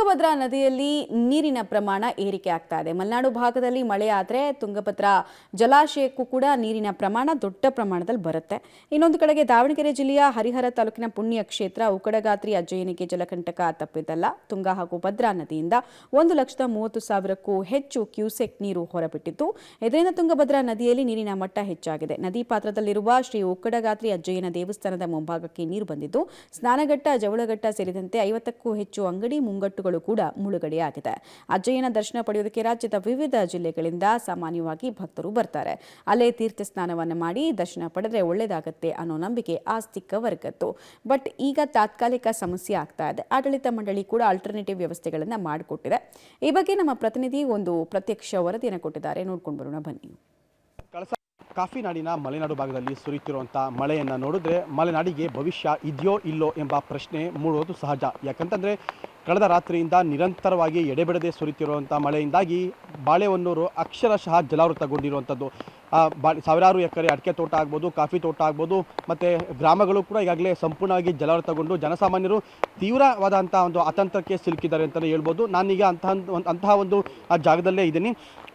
ತುಂಗಭದ್ರಾ ನದಿಯಲ್ಲಿ ನೀರಿನ ಪ್ರಮಾಣ ಏರಿಕೆ ಆಗ್ತಾ ಇದೆ. ಮಲೆನಾಡು ಭಾಗದಲ್ಲಿ ಮಳೆ ಆದರೆ ತುಂಗಭದ್ರಾ ಜಲಾಶಯಕ್ಕೂ ಕೂಡ ನೀರಿನ ಪ್ರಮಾಣ ದೊಡ್ಡ ಪ್ರಮಾಣದಲ್ಲಿ ಬರುತ್ತೆ. ಇನ್ನೊಂದು ಕಡೆಗೆ ದಾವಣಗೆರೆ ಜಿಲ್ಲೆಯ ಹರಿಹರ ತಾಲೂಕಿನ ಪುಣ್ಯ ಕ್ಷೇತ್ರ ಉಕ್ಕಡಗಾತ್ರಿ ಅಜ್ಜಯ್ಯನಿಗೆ ಜಲಕಂಟಕ ತಪ್ಪಿದ್ದಲ್ಲ. ತುಂಗಾ ಹಾಗೂ ಭದ್ರಾ ನದಿಯಿಂದ 1,30,000ಕ್ಕೂ ಹೆಚ್ಚು ಕ್ಯೂಸೆಕ್ ನೀರು ಹೊರಬಿಟ್ಟಿತ್ತು. ಇದರಿಂದ ತುಂಗಭದ್ರಾ ನದಿಯಲ್ಲಿ ನೀರಿನ ಮಟ್ಟ ಹೆಚ್ಚಾಗಿದೆ. ನದಿ ಪಾತ್ರದಲ್ಲಿರುವ ಶ್ರೀ ಉಕ್ಕಡಗಾತ್ರಿ ಅಜ್ಜಯ್ಯನ ದೇವಸ್ಥಾನದ ಮುಂಭಾಗಕ್ಕೆ ನೀರು ಬಂದಿದ್ದು, ಸ್ನಾನಘಟ್ಟ, ಜವಳಘಟ್ಟ ಸೇರಿದಂತೆ 50ಕ್ಕೂ ಹೆಚ್ಚು ಅಂಗಡಿ ಮುಂಗಟ್ಟುಗಳು ಕೂಡ ಮುಳುಗಡೆಯಾಗಿದೆ. ಅಜ್ಜಯ್ಯನ ದರ್ಶನ ಪಡೆಯುವುದಕ್ಕೆ ರಾಜ್ಯದ ವಿವಿಧ ಜಿಲ್ಲೆಗಳಿಂದ ಸಾಮಾನ್ಯವಾಗಿ ಭಕ್ತರು ಬರ್ತಾರೆ. ಅಲ್ಲೇ ತೀರ್ಥ ಸ್ನಾನವನ್ನು ಮಾಡಿ ದರ್ಶನ ಪಡೆದ್ರೆ ಒಳ್ಳೆಯದಾಗತ್ತೆ ಅನ್ನೋ ನಂಬಿಕೆ ಆಸ್ತಿಕ ವರ್ಗದ್ದು. ಬಟ್ ಈಗ ತಾತ್ಕಾಲಿಕ ಸಮಸ್ಯೆ ಆಗ್ತಾ ಇದೆ. ಆಡಳಿತ ಮಂಡಳಿ ಕೂಡ ಆಲ್ಟರ್ನೇಟಿವ್ ವ್ಯವಸ್ಥೆಗಳನ್ನು ಮಾಡಿಕೊಟ್ಟಿದೆ. ಈ ಬಗ್ಗೆ ನಮ್ಮ ಪ್ರತಿನಿಧಿ ಒಂದು ಪ್ರತ್ಯಕ್ಷ ವರದಿಯನ್ನು ಕೊಟ್ಟಿದ್ದಾರೆ. ನೋಡ್ಕೊಂಡು ಬರೋಣ ಬನ್ನಿ. ಕಾಫಿ ನಾಡಿನ ಮಲೆನಾಡು ಭಾಗದಲ್ಲಿ ಸುರಿಯುತ್ತಿರುವಂಥ ಮಳೆಯನ್ನು ನೋಡಿದ್ರೆ ಮಲೆನಾಡಿಗೆ ಭವಿಷ್ಯ ಇದೆಯೋ ಇಲ್ಲೋ ಎಂಬ ಪ್ರಶ್ನೆ ಮೂಡುವುದು ಸಹಜ. ಯಾಕಂತಂದರೆ ಕಳೆದ ರಾತ್ರಿಯಿಂದ ನಿರಂತರವಾಗಿ ಎಡೆಬಿಡದೆ ಸುರಿಯುತ್ತಿರುವಂಥ ಮಳೆಯಿಂದಾಗಿ ಬಾಳೆಹೊನ್ನೂರು ಅಕ್ಷರಶಃ ಜಲಾವೃತಗೊಂಡಿರುವಂಥದ್ದು. ಸಾವಿರಾರು ಎಕರೆ ಅಡಿಕೆ ತೋಟ ಆಗ್ಬೋದು, ಕಾಫಿ ತೋಟ ಆಗ್ಬೋದು, ಮತ್ತು ಗ್ರಾಮಗಳು ಕೂಡ ಈಗಾಗಲೇ ಸಂಪೂರ್ಣವಾಗಿ ಜಲಾವೃತಗೊಂಡು ಜನಸಾಮಾನ್ಯರು ತೀವ್ರವಾದಂಥ ಒಂದು ಅತಂತ್ರಕ್ಕೆ ಸಿಲುಕಿದ್ದಾರೆ ಅಂತಲೇ ಹೇಳ್ಬೋದು. ನಾನೀಗ ಅಂತಹ ಒಂದು ಜಾಗದಲ್ಲೇ ಇದ್ದೀನಿ.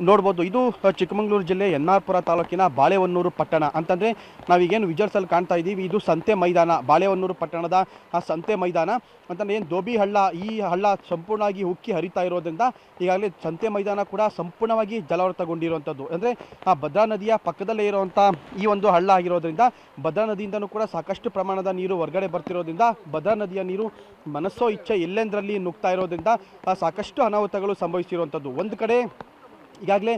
ನೋಡ್ಬೋದು, ಇದು ಚಿಕ್ಕಮಗಳೂರು ಜಿಲ್ಲೆ ಎನ್ನಾರ್ಪುರ ತಾಲೂಕಿನ ಬಾಳೆಹೊನ್ನೂರು ಪಟ್ಟಣ. ಅಂತಂದರೆ ನಾವೀಗೇನು ವಿಜುವಲ್ಸಲ್ಲಿ ಕಾಣ್ತಾ ಇದ್ದೀವಿ, ಇದು ಸಂತೆ ಮೈದಾನ, ಬಾಳೆಹೊನ್ನೂರು ಪಟ್ಟಣದ ಆ ಸಂತೆ ಮೈದಾನ ಅಂತಂದರೆ ಏನು ದೋಬಿ ಹಳ್ಳ, ಈ ಹಳ್ಳ ಸಂಪೂರ್ಣವಾಗಿ ಉಕ್ಕಿ ಹರಿತಾ ಇರೋದ್ರಿಂದ ಈಗಾಗಲೇ ಸಂತೆ ಮೈದಾನ ಕೂಡ ಸಂಪೂರ್ಣವಾಗಿ ಜಲಾವೃತಗೊಂಡಿರುವಂಥದ್ದು. ಅಂದರೆ ಆ ಭದ್ರಾ ನದಿಯ ಪಕ್ಕದಲ್ಲೇ ಇರುವಂಥ ಈ ಒಂದು ಹಳ್ಳ ಆಗಿರೋದ್ರಿಂದ ಭದ್ರಾ ನದಿಯಿಂದನೂ ಕೂಡ ಸಾಕಷ್ಟು ಪ್ರಮಾಣದ ನೀರು ಹೊರಗಡೆ ಬರ್ತಿರೋದ್ರಿಂದ ಭದ್ರಾ ನದಿಯ ನೀರು ಮನಸ್ಸೋ ಇಚ್ಛೆ ಎಲ್ಲೆಂದರಲ್ಲಿ ನುಗ್ತಾ ಇರೋದ್ರಿಂದ ಸಾಕಷ್ಟು ಅನಾಹುತಗಳು ಸಂಭವಿಸಿರುವಂಥದ್ದು. ಒಂದು ಕಡೆ ಈಗಾಗಲೇ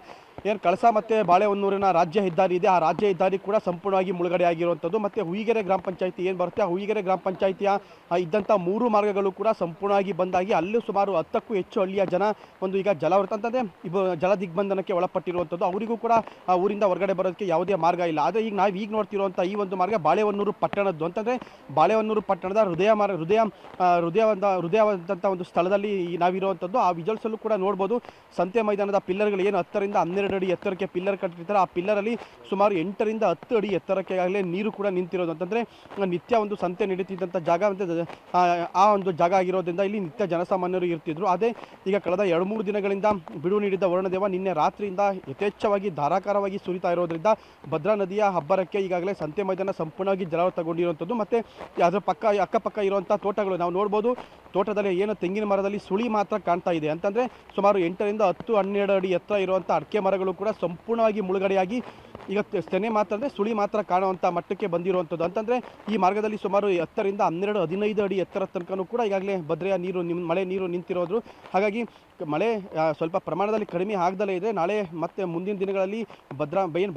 ಏನು ಕಳಸ ಮತ್ತು ಬಾಳೆಹೊನ್ನೂರಿನ ರಾಜ್ಯ ಹೆದ್ದಾರಿ ಇದೆ, ಆ ರಾಜ್ಯ ಹೆದ್ದಾರಿ ಕೂಡ ಸಂಪೂರ್ಣವಾಗಿ ಮುಳುಗಡೆ ಆಗಿರುವಂಥದ್ದು. ಮತ್ತು ಹುಯಿಗೆರೆ ಗ್ರಾಮ ಪಂಚಾಯಿತಿ ಏನು ಬರುತ್ತೆ, ಆ ಹುಯಿಗೆರೆ ಗ್ರಾಮ ಪಂಚಾಯಿತಿಯ ಇದ್ದಂಥ 3 ಮಾರ್ಗಗಳು ಕೂಡ ಸಂಪೂರ್ಣವಾಗಿ ಬಂದಾಗಿ ಅಲ್ಲೂ ಸುಮಾರು 10ಕ್ಕೂ ಹೆಚ್ಚು ಹಳ್ಳಿಯ ಜನ ಒಂದು ಈಗ ಜಲಾವೃತ ಅಂತಂದರೆ ಜಲ ದಿಗ್ಬಂಧನಕ್ಕೆ ಒಳಪಟ್ಟಿರುವಂಥದ್ದು. ಅವರಿಗೂ ಕೂಡ ಆ ಊರಿಂದ ಹೊರಗಡೆ ಬರೋದಕ್ಕೆ ಯಾವುದೇ ಮಾರ್ಗ ಇಲ್ಲ. ಆದರೆ ಈಗ ನಾವು ನೋಡ್ತಿರುವಂಥ ಈ ಒಂದು ಮಾರ್ಗ ಬಾಳೆಹೊನ್ನೂರು ಪಟ್ಟಣದ್ದು. ಅಂತಂದರೆ ಬಾಳೆಹೊನ್ನೂರು ಪಟ್ಟಣದ ಹೃದಯವಾದಂಥ ಒಂದು ಸ್ಥಳದಲ್ಲಿ ನಾವಿರುವಂಥದ್ದು. ಆ ವಿಜುವಲ್ಸಲ್ಲೂ ಕೂಡ ನೋಡ್ಬೋದು, ಸಂತೆ ಮೈದಾನದ ಪಿಲ್ಲರ್ಗಳು ಏನು 10ರಿಂದ 12 ಅಡಿ ಎತ್ತರಕ್ಕೆ ಪಿಲ್ಲರ್ ಕಟ್ಟಿರ್ತಾರೆ. ಆ ಪಿಲ್ಲರಲ್ಲಿ ಸುಮಾರು 8 ರಿಂದ 10 ಅಡಿ ಎತ್ತರಕ್ಕೆ ಆಗಲೇ ನೀರು ಕೂಡ ನಿಂತಿರೋದು. ಅಂತಂದರೆ ನಿತ್ಯ ಒಂದು ಸಂತೆ ನಡೀತಿದ್ದಂಥ ಜಾಗ ಮತ್ತು ಆ ಒಂದು ಜಾಗ ಆಗಿರೋದ್ರಿಂದ ಇಲ್ಲಿ ನಿತ್ಯ ಜನಸಾಮಾನ್ಯರು ಇರ್ತಿದ್ರು. ಅದೇ ಈಗ ಕಳೆದ 2-3 ದಿನಗಳಿಂದ ಬಿಡುವು ನೀಡಿದ್ದ ವರುಣದೇವ ನಿನ್ನೆ ರಾತ್ರಿಯಿಂದ ಯಥೇಚ್ಛವಾಗಿ ಧಾರಾಕಾರವಾಗಿ ಸುರಿತಾ ಇರೋದ್ರಿಂದ ಭದ್ರಾ ನದಿಯ ಹಬ್ಬರಕ್ಕೆ ಈಗಾಗಲೇ ಸಂತೆ ಮೈದಾನ ಸಂಪೂರ್ಣವಾಗಿ ಜಲಾವೃತಗೊಂಡಿರುವಂಥದ್ದು. ಮತ್ತು ಅದರ ಅಕ್ಕಪಕ್ಕ ಇರುವಂಥ ತೋಟಗಳು ನಾವು ನೋಡ್ಬೋದು. ತೋಟದಲ್ಲಿ ಏನು ತೆಂಗಿನ ಮರದಲ್ಲಿ ಸುಳಿ ಮಾತ್ರ ಕಾಣ್ತಾ ಇದೆ. ಅಂತಂದರೆ ಸುಮಾರು 8 ರಿಂದ 10-12 ಅಡಿ ಎತ್ತರ ಇರುವಂಥ ಅಡಿಕೆ ಮರಗಳು ಕೂಡ ಸಂಪೂರ್ಣವಾಗಿ ಮುಳುಗಡೆಯಾಗಿ ಈಗ ತೆನೆ ಮಾತ್ರ ಅಂದರೆ ಸುಳಿ ಮಾತ್ರ ಕಾಣುವಂಥ ಮಟ್ಟಕ್ಕೆ ಬಂದಿರುವಂಥದ್ದು. ಅಂತಂದರೆ ಈ ಮಾರ್ಗದಲ್ಲಿ ಸುಮಾರು 10 ರಿಂದ 12-15 ಅಡಿ ಎತ್ತರ ತನಕನೂ ಕೂಡ ಈಗಾಗಲೇ ಭದ್ರೆಯ ನೀರು ಮಳೆ ನೀರು ನಿಂತಿರೋದು. ಹಾಗಾಗಿ ಮಳೆ ಸ್ವಲ್ಪ ಪ್ರಮಾಣದಲ್ಲಿ ಕಡಿಮೆ ಆಗದಲ್ಲೇ ಇದೆ. ನಾಳೆ ಮತ್ತು ಮುಂದಿನ ದಿನಗಳಲ್ಲಿ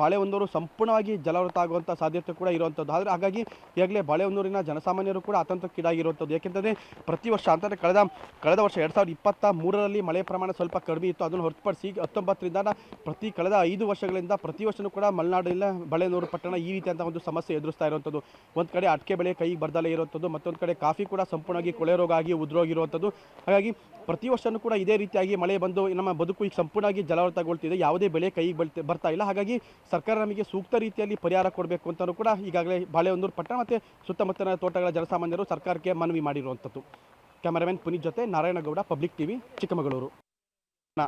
ಬಾಳೆಹೊನ್ನೂರು ಸಂಪೂರ್ಣವಾಗಿ ಜಲಾವೃತ ಆಗುವಂಥ ಸಾಧ್ಯತೆ ಕೂಡ ಇರುವಂಥದ್ದು. ಆದರೆ ಹಾಗಾಗಿ ಈಗಾಗಲೇ ಬಾಳೆಹೊನ್ನೂರಿನ ಜನಸಾಮಾನ್ಯರು ಕೂಡ ಆತಂಕಕ್ಕೀಡಾಗಿರುವಂಥದ್ದು. ಏಕೆಂದರೆ ಪ್ರತಿ ವರ್ಷ ಅಂತಂದರೆ ಕಳೆದ ವರ್ಷ 2023ರಲ್ಲಿ ಮಳೆ ಪ್ರಮಾಣ ಸ್ವಲ್ಪ ಕಡಿಮೆ ಇತ್ತು. ಅದನ್ನು ಹೊರತುಪಡಿಸಿ 19ರಿಂದ ಕಳೆದ 5 ವರ್ಷಗಳಿಂದ ಪ್ರತಿ ವರ್ಷವೂ ಕೂಡ ಮಲೆನಾಡಿನ ಬಾಳೆಹೊನ್ನೂರು ಪಟ್ಟಣ ಈ ರೀತಿಯಾದಂಥ ಒಂದು ಸಮಸ್ಯೆ ಎದುರಿಸ್ತಾ ಇರುವಂಥದ್ದು. ಒಂದು ಕಡೆ ಅಡಿಕೆ ಬೆಳೆ ಕೈಗೆ ಬರ್ದಲೇ ಇರುವಂಥದ್ದು, ಮತ್ತೊಂದು ಕಡೆ ಕಾಫಿ ಕೂಡ ಸಂಪೂರ್ಣವಾಗಿ ಕೊಳೆ ರೋಗ ಆಗಿ ಉದುರೋಗಿರುವಂಥದ್ದು. ಹಾಗಾಗಿ ಪ್ರತಿ ವರ್ಷವೂ ಕೂಡ ಇದೇ ರೀತಿಯಾಗಿ ಮಳೆ ಬಂದು ನಮ್ಮ ಬದುಕು ಈಗ ಸಂಪೂರ್ಣವಾಗಿ ಜಲಾವೃತಗೊಳ್ತಿದೆ. ಯಾವುದೇ ಬೆಳೆ ಕೈಗೆ ಬರ್ತಾ ಇಲ್ಲ. ಹಾಗಾಗಿ ಸರ್ಕಾರ ನಮಗೆ ಸೂಕ್ತ ರೀತಿಯಲ್ಲಿ ಪರಿಹಾರ ಕೊಡಬೇಕು ಅಂತಲೂ ಕೂಡ ಈಗಾಗಲೇ ಬಾಳೆಹೊನ್ನೂರು ಪಟ್ಟಣ ಮತ್ತು ಸುತ್ತಮುತ್ತಲಿನ ತೋಟಗಳ ಜನಸಾಮಾನ್ಯರು ಸರ್ಕಾರಕ್ಕೆ ಮನವಿ ಮಾಡಿರುವಂಥದ್ದು. ಕ್ಯಾಮರಾಮನ್ ಪುನೀತ್ ಜೊತೆ ನಾರಾಯಣಗೌಡ, ಪಬ್ಲಿಕ್ ಟಿವಿ, ಚಿಕ್ಕಮಗಳೂರು.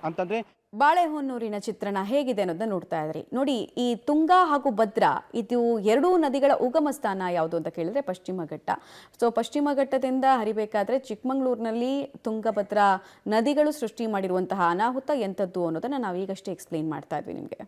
ಅಂತಂದರೆ ಬಾಳೆಹೊನ್ನೂರಿನ ಚಿತ್ರಣ ಹೇಗಿದೆ ಅನ್ನೋದನ್ನ ನೋಡ್ತಾ ಇದ್ರಿ. ನೋಡಿ, ಈ ತುಂಗಾ ಹಾಗೂ ಭದ್ರಾ ಇದು 2 ನದಿಗಳ ಉಗಮ ಸ್ಥಾನ ಯಾವುದು ಅಂತ ಕೇಳಿದ್ರೆ ಪಶ್ಚಿಮ ಘಟ್ಟ. ಸೊ ಪಶ್ಚಿಮ ಘಟ್ಟದಿಂದ ಹರಿಬೇಕಾದ್ರೆ ಚಿಕ್ಕಮಗಳೂರಿನಲ್ಲಿ ತುಂಗಭದ್ರಾ ನದಿಗಳು ಸೃಷ್ಟಿ ಮಾಡಿರುವಂತಹ ಅನಾಹುತ ಎಂಥದ್ದು ಅನ್ನೋದನ್ನ ನಾವೀಗಷ್ಟೇ ಎಕ್ಸ್ಪ್ಲೇನ್ ಮಾಡ್ತಾ ಇದ್ವಿ ನಿಮಗೆ.